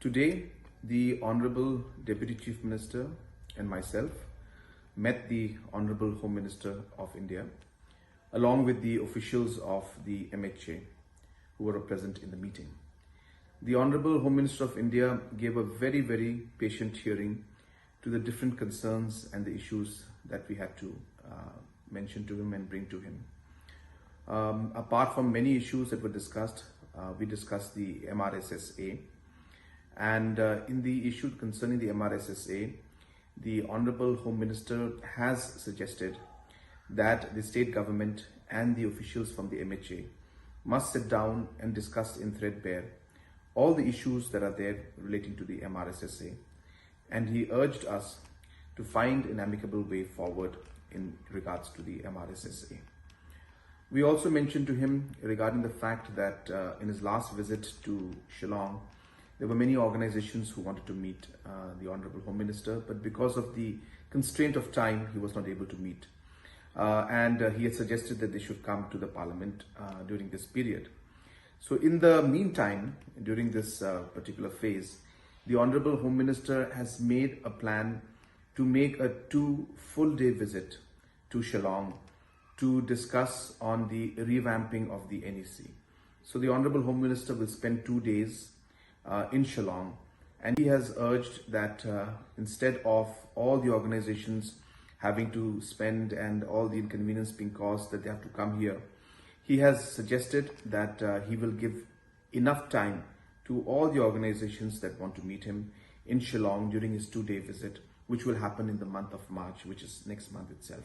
Today, the Honorable Deputy Chief Minister and myself met the Honorable Home Minister of India, along with the officials of the MHA who were present in the meeting. The Honorable Home Minister of India gave a very patient hearing to the different concerns and the issues that we had to mention to him and bring to him. Apart from many issues that were discussed, we discussed the MRSSA, and in the issue concerning the MRSSA, the Honorable Home Minister has suggested that the state government and the officials from the MHA must sit down and discuss in threadbare all the issues that are there relating to the MRSSA, and he urged us to find an amicable way forward in regards to the MRSSA. We also mentioned to him regarding the fact that in his last visit to Shillong, there were many organizations who wanted to meet the Honorable Home Minister, but because of the constraint of time, he was not able to meet. And he had suggested that they should come to the Parliament during this period. So in the meantime, during this particular phase, the Honorable Home Minister has made a plan to make a 2 full-day visit to Shillong to discuss on the revamping of the NEC. So the Honorable Home Minister will spend 2 days in Shillong, and he has urged that instead of all the organizations having to spend and all the inconvenience being caused that they have to come here, he has suggested that he will give enough time to all the organizations that want to meet him in Shillong during his 2-day visit, which will happen in the month of March, which is next month itself.